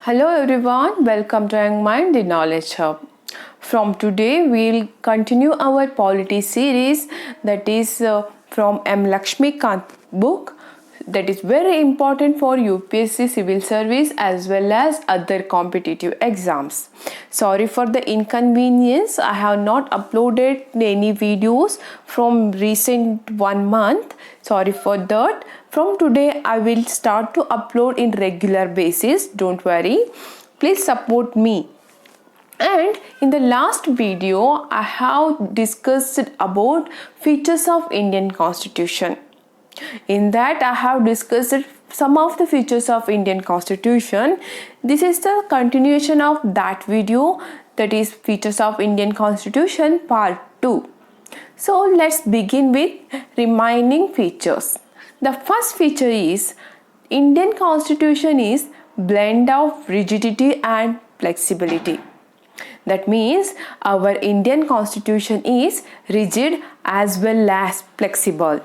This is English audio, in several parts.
Hello everyone, welcome to Young Mind, the Knowledge Hub. From today, we'll continue our Polity series that is from Laxmikanth book that is very important for UPSC civil service as well as other competitive exams. Sorry for the inconvenience, I have not uploaded any videos from recent 1 month. Sorry for that. From today I will start to upload in regular basis. Don't worry. Please support me. And in the last video I have discussed about features of Indian Constitution. In that I have discussed some of the features of Indian Constitution. This is the continuation of that video, that is features of Indian Constitution part 2. So let's begin with remaining features. The first feature is Indian Constitution is blend of rigidity and flexibility. That means our Indian Constitution is rigid as well as flexible.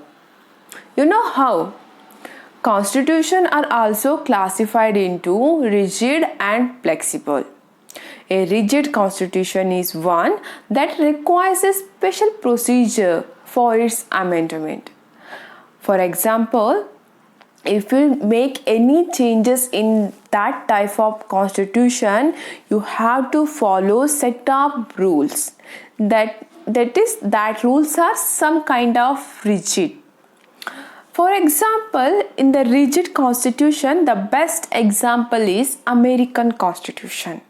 You know how? Constitution are also classified into rigid and flexible. A rigid constitution is one that requires a special procedure for its amendment. For example, if you make any changes in that type of constitution, you have to follow set of rules. That rules are some kind of rigid. For example, in the rigid constitution, the best example is American Constitution.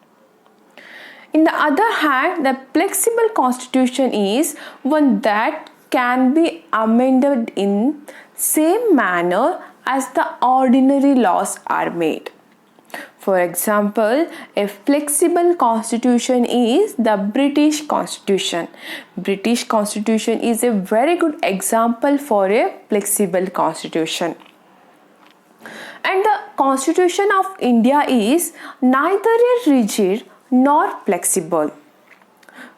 In the other hand, the flexible constitution is one that can be amended in same manner as the ordinary laws are made. For example, a flexible constitution is the British Constitution. British Constitution is a very good example for a flexible constitution. And the Constitution of India is neither a rigid nor flexible.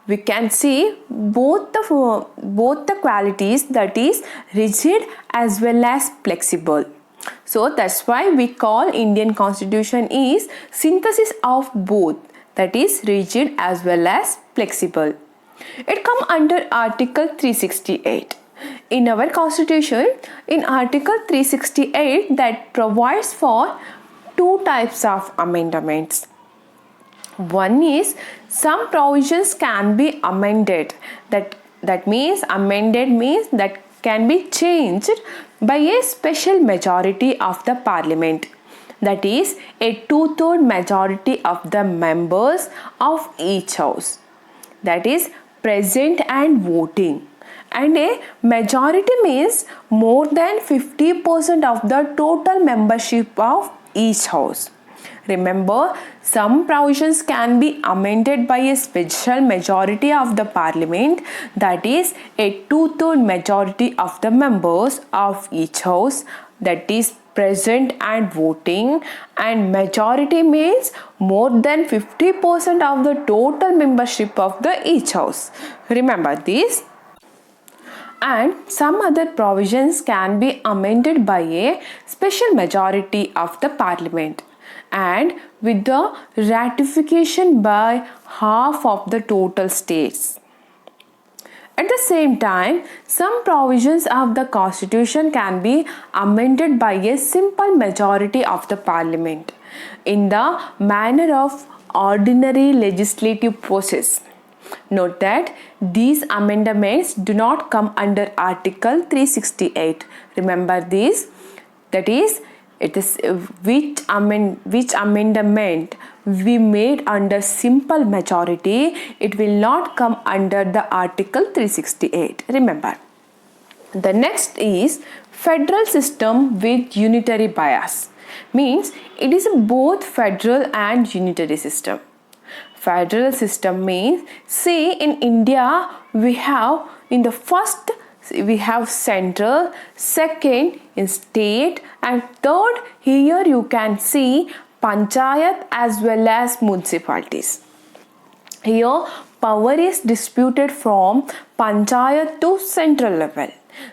We can see both the qualities, that is rigid as well as flexible. So that's why we call Indian Constitution is synthesis of both, that is rigid as well as flexible. It comes under Article 368. In our Constitution, in Article 368 that provides for two types of amendments. One is some provisions can be amended. That means amended means that can be changed by a special majority of the parliament, that is a 2/3 majority of the members of each house, that is present and voting. And a majority means more than 50% of the total membership of each house. Remember, some provisions can be amended by a special majority of the parliament, that is a 2/3 majority of the members of each house, that is present and voting, and majority means more than 50% of the total membership of the each house. Remember this. And some other provisions can be amended by a special majority of the parliament and with the ratification by half of the total states. At the same time, some provisions of the Constitution can be amended by a simple majority of the parliament in the manner of ordinary legislative process. Note that these amendments do not come under Article 368. Remember this, that is, it is which amendment we made under simple majority, it will not come under the Article 368. Remember. The next is federal system with unitary bias. Means it is both federal and unitary system. Federal system means, see, in India we have in the first we have central, second in state, and third here you can see panchayat as well as municipalities. Here power is disputed from panchayat to central level.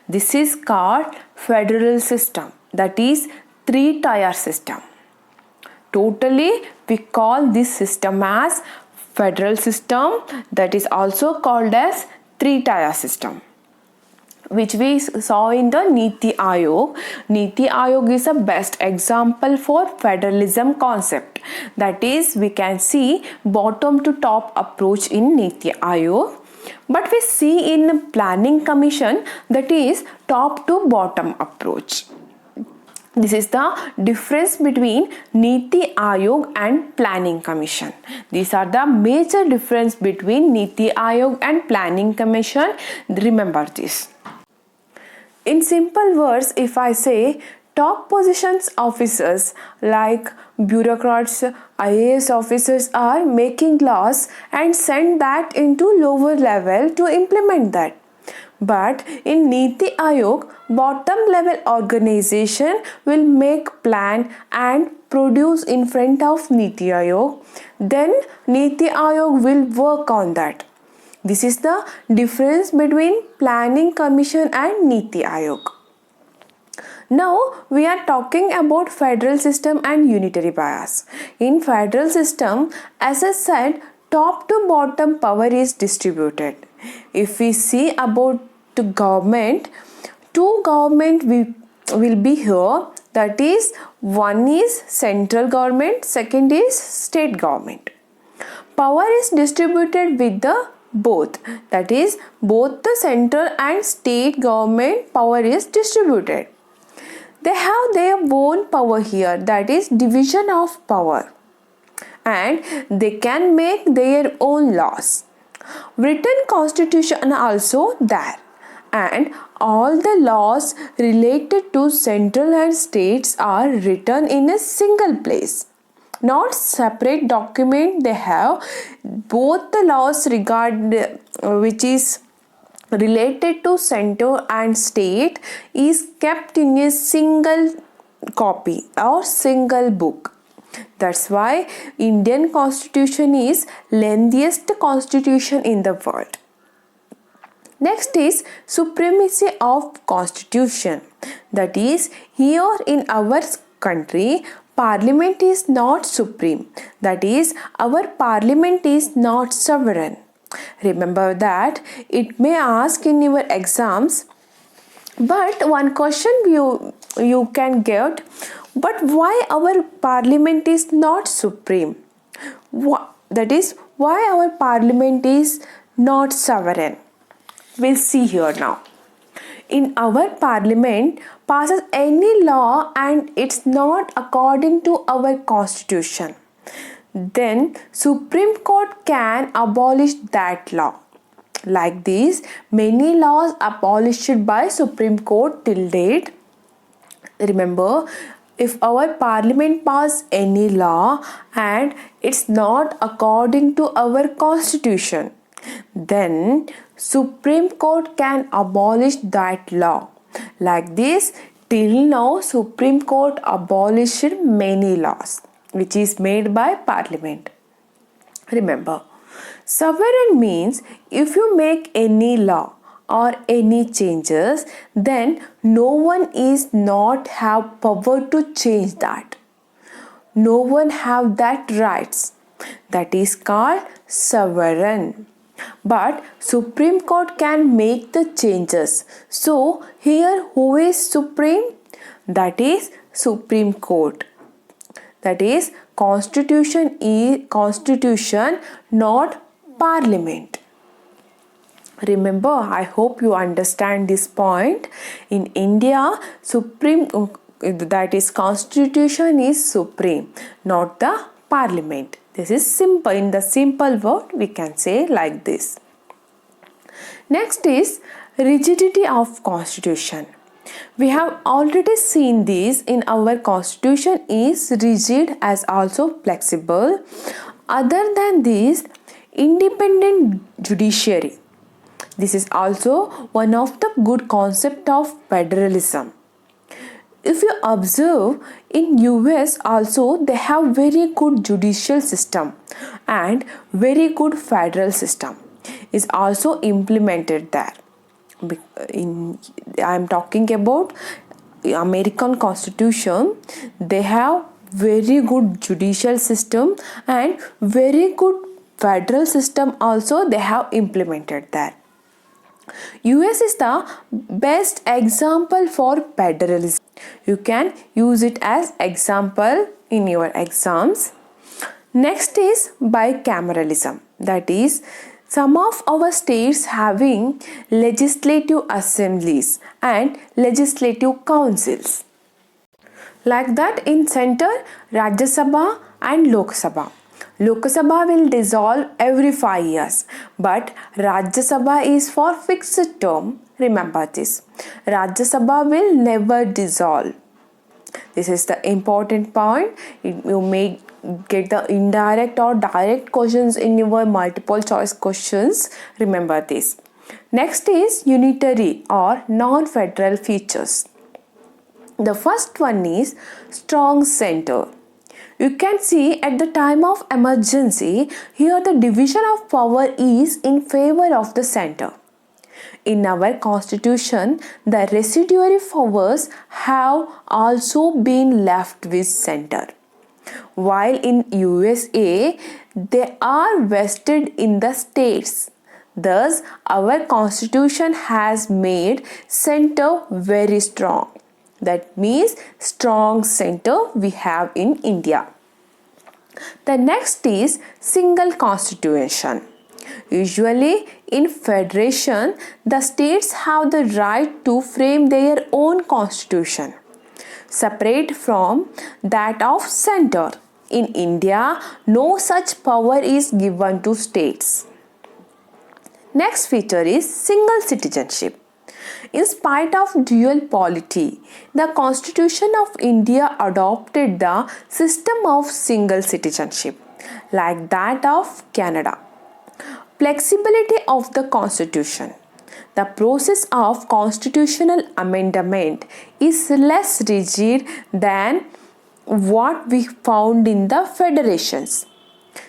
This is called federal system, that is 3-tier system. Totally, we call this system as federal system, that is also called as three-tier system, which we saw in the Niti Aayog. Niti Aayog is a best example for federalism concept. That is, we can see bottom to top approach in Niti Aayog, but we see in planning commission that is top to bottom approach. This is the difference between Niti Aayog and Planning Commission. These are the major difference between Niti Aayog and Planning Commission. Remember this. In simple words, if I say top positions officers like bureaucrats, IAS officers are making laws and send that into lower level to implement that. But in Niti Aayog, bottom level organization will make plan and produce in front of Niti Aayog. Then Niti Aayog will work on that. This is the difference between Planning Commission and Niti Aayog. Now we are talking about federal system and unitary bias. In federal system, as I said, top to bottom power is distributed. If we see about the government, two government will be here. That is, one is central government, second is state government. Power is distributed with the both. That is, both the central and state government power is distributed. They have their own power here, that is division of power, and they can make their own laws. Written constitution also there, and all the laws related to central and states are written in a single place, not separate document. They have both the laws which is related to center and state is kept in a single copy or single book. That's why Indian constitution is lengthiest constitution in the world. Next is supremacy of constitution. That is, here in our country, parliament is not supreme. That is, our parliament is not sovereign. Remember that it may ask in your exams, but one question you can get, but why our parliament is not supreme? That is, why our parliament is not sovereign? We'll see here now. In our parliament passes any law and it's not according to our constitution, then Supreme Court can abolish that law. Like this, many laws abolished by Supreme Court till date. Remember, if our parliament pass any law and it's not according to our constitution, then Supreme Court can abolish that law. Like this, till now Supreme Court abolished many laws which is made by parliament. Remember, sovereign means if you make any law or any changes, then no one is not have power to change that. No one have that rights. That is called sovereign. But Supreme Court can make the changes. So here who is supreme? That is Supreme Court. That is, constitution is constitution, not parliament. Remember, I hope you understand this point. In India, that is constitution is supreme, not the parliament. This is simple. In the simple word, we can say like this. Next is rigidity of constitution. We have already seen this in our constitution is rigid as also flexible. Other than this, independent judiciary. This is also one of the good concept of federalism. If you observe, in US also they have very good judicial system and very good federal system is also implemented there. I am talking about American Constitution. They have very good judicial system and very good federal system also they have implemented there. US is the best example for federalism. You can use it as example in your exams. Next is bicameralism, that is some of our states having legislative assemblies and legislative councils. Like that in center, Rajya Sabha and Lok Sabha. Lok Sabha will dissolve every 5 years, but Rajya Sabha is for fixed term. Remember this. Rajya Sabha will never dissolve. This is the important point. You may get the indirect or direct questions in your multiple choice questions. Remember this. Next is unitary or non-federal features. The first one is strong center. You can see at the time of emergency, here the division of power is in favor of the center. In our constitution, the residuary powers have also been left with center. While in USA, they are vested in the states. Thus, our constitution has made center very strong. That means strong center we have in India. The next is single constitution. Usually in federation, the states have the right to frame their own constitution, separate from that of center. In India, no such power is given to states. Next feature is single citizenship. In spite of dual polity, the Constitution of India adopted the system of single citizenship, like that of Canada. Flexibility of the Constitution. The process of constitutional amendment is less rigid than what we found in the federations.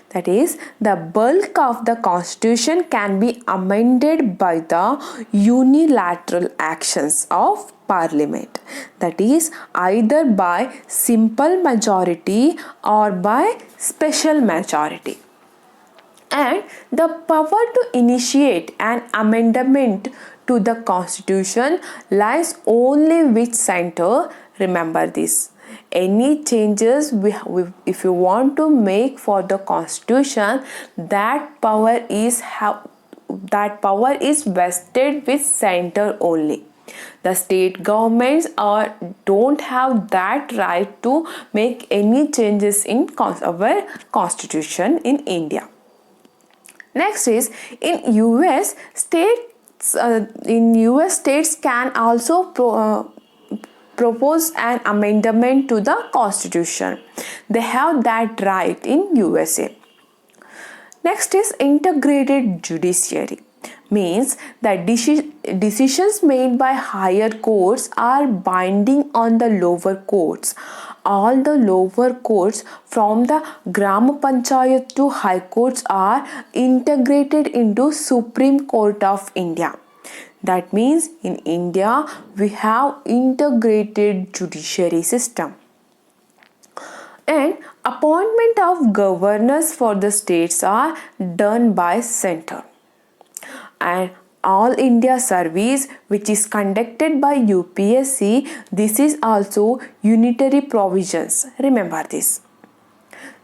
That is, the bulk of the constitution can be amended by the unilateral actions of parliament. That is, either by simple majority or by special majority. And the power to initiate an amendment to the constitution lies only with center. Remember this. Any changes if you want to make for the constitution, that power is vested with center only. The state governments don't have that right to make any changes in our constitution in India. Next is in US states. States can also propose an amendment to the constitution. They have that right in USA. Next is integrated judiciary. Means that decisions made by higher courts are binding on the lower courts. All the lower courts from the Gram Panchayat to High Courts are integrated into Supreme Court of India. That means in India we have integrated judiciary system. And appointment of governors for the states are done by center. And all India service which is conducted by UPSC, this is also unitary provisions. Remember this.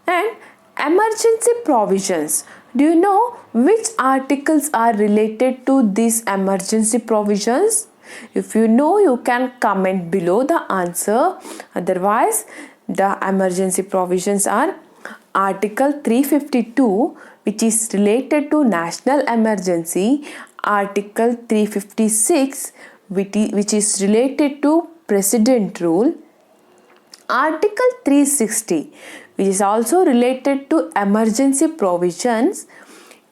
And emergency provisions. Do you know which articles are related to these emergency provisions? If you know, you can comment below the answer. Otherwise, the emergency provisions are Article 352, which is related to national emergency, Article 356, which is related to president rule, Article 360, which is also related to emergency provisions.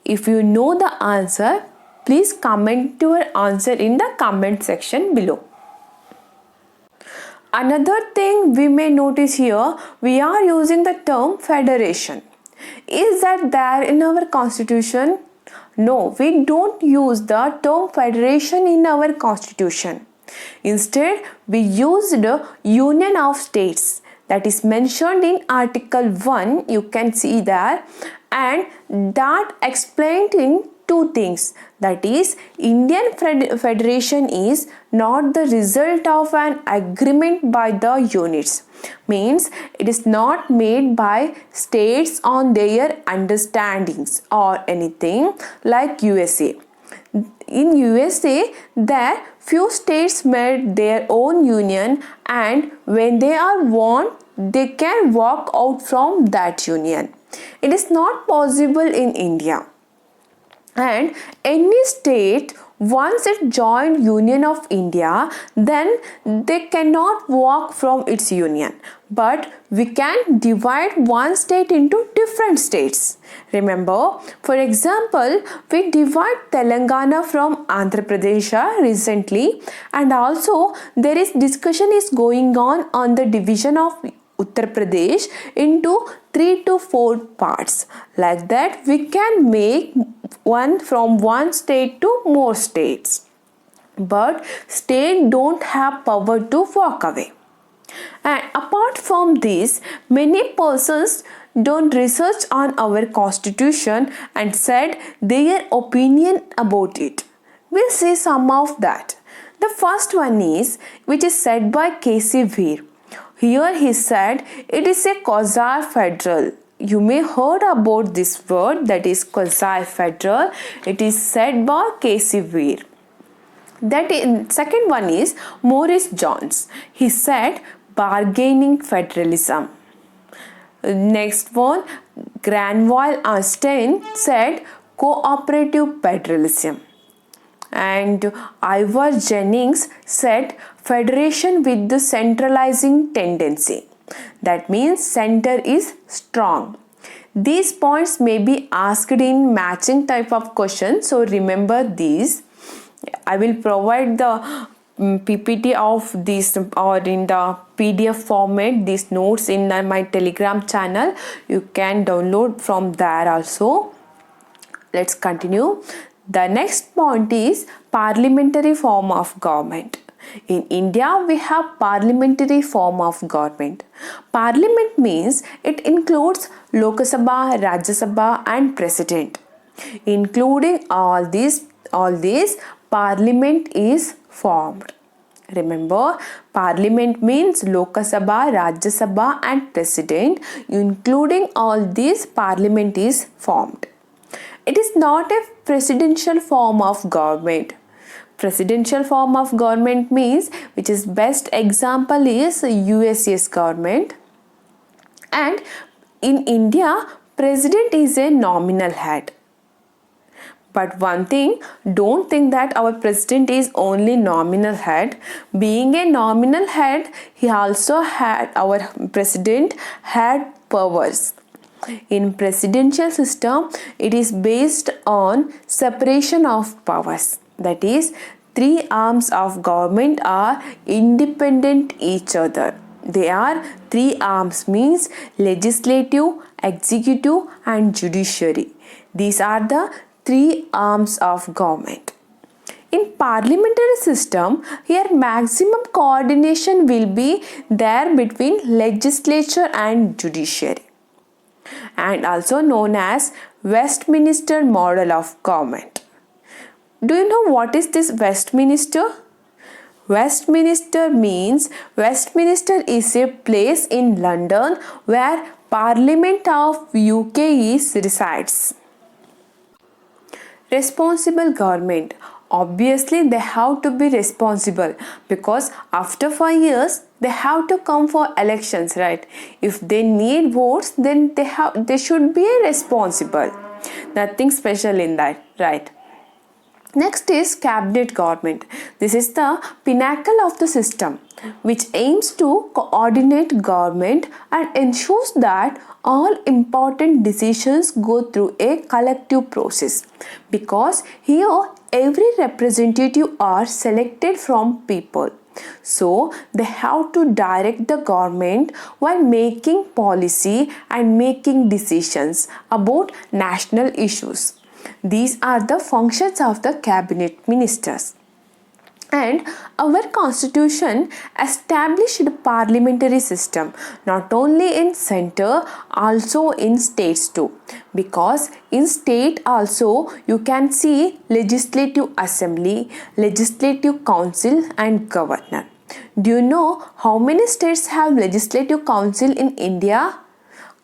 If you know the answer, please comment your answer in the comment section below. Another thing we may notice here, we are using the term federation. Is that there in our constitution? No, we don't use the term federation in our constitution. Instead, we used the union of states. that is mentioned in Article 1, you can see there, and that explained in two things, that is Indian Federation is not the result of an agreement by the units, means it is not made by states on their understandings or anything like USA. In USA, there few states made their own union, and when they are won, they can walk out from that union. It is not possible in India. And any state, once it joined Union of India, then they cannot walk from its union. But we can divide one state into different states. Remember, for example, we divide Telangana from Andhra Pradesh recently, and also there is discussion is going on the division of Uttar Pradesh into 3 to 4 parts. Like that, we can make one from one state to more states. But state don't have power to walk away. And apart from this, many persons don't research on our constitution and said their opinion about it. We'll see some of that. The first one is, which is said by K.C. Veer. Here he said it is a quasi-federal. You may heard about this word, that is quasi-federal. It is said by K.C. Veer. Second one is Maurice Jones. He said bargaining federalism. Next one, Granville Einstein said cooperative federalism. And Ivor Jennings said federation with the centralizing tendency. That means center is strong. These points may be asked in matching type of question, so remember these. I will provide the PPT of this or in the PDF format, these notes in my Telegram channel. You can download from there also. Let's continue. The next point is parliamentary form of government. In India, we have parliamentary form of government. Parliament means it includes Lok Sabha, Rajya Sabha and President. Including all these, Parliament is formed. Remember, Parliament means Lok Sabha, Rajya Sabha and President. Including all these, Parliament is formed. It is not a presidential form of government. Presidential form of government means, which is best example is USA's government. And in India, president is a nominal head. But one thing, don't think that our president is only nominal head. Being a nominal head, our president had powers. In presidential system, it is based on separation of powers. That is, 3 arms of government are independent each other. They are 3 arms, means legislative, executive and judiciary. These are the 3 arms of government. In parliamentary system, here maximum coordination will be there between legislature and judiciary, and also known as Westminster model of government. Do you know what is this Westminster? Westminster means Westminster is a place in London where Parliament of UK resides. Responsible government. Obviously, they have to be responsible because after 5 years, they have to come for elections, right? If they need votes, then they should be responsible. Nothing special in that, right? Next is cabinet government. This is the pinnacle of the system which aims to coordinate government and ensures that all important decisions go through a collective process, because here every representative are selected from people. So they have to direct the government while making policy and making decisions about national issues. These are the functions of the cabinet ministers. And our constitution established parliamentary system not only in center, also in states too, because in state also you can see legislative assembly, legislative council and governor. Do you know how many states have legislative council in India?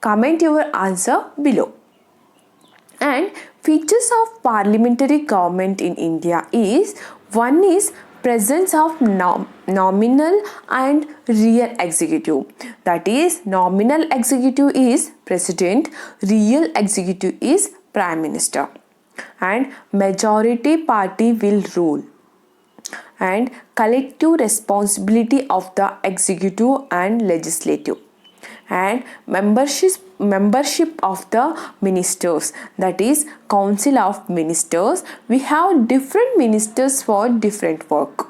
Comment your answer below. And features of parliamentary government in India is, one is presence of nominal and real executive. That is, nominal executive is president, real executive is prime minister, and majority party will rule, and collective responsibility of the executive and legislative, and membership of the ministers, that is council of ministers. We have different ministers for different work,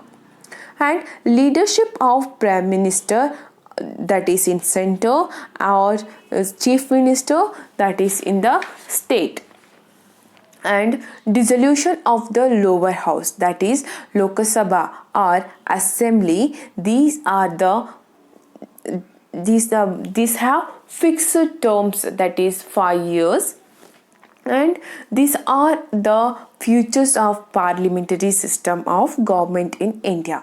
and leadership of prime minister, that is in center, or chief minister, that is in the state, and dissolution of the lower house, that is Lok Sabha or assembly. These have fixed terms, that is 5 years, and these are the features of parliamentary system of government in India.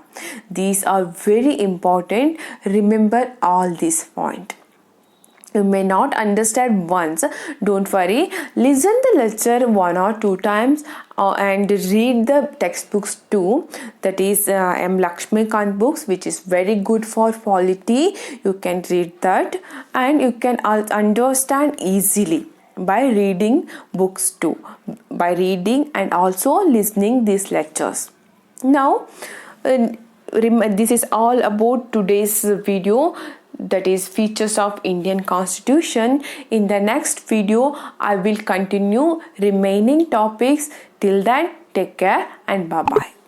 These are very important. Remember all these points. You may not understand once, don't worry, listen the lecture 1 or 2 times and read the textbooks too, that is M. Laxmikanth books, which is very good for polity. You can read that and you can understand easily by reading books too, by reading and also listening these lectures. Now this is all about today's video, that is features of Indian Constitution. In the next video I will continue remaining topics. Till then, take care and bye bye.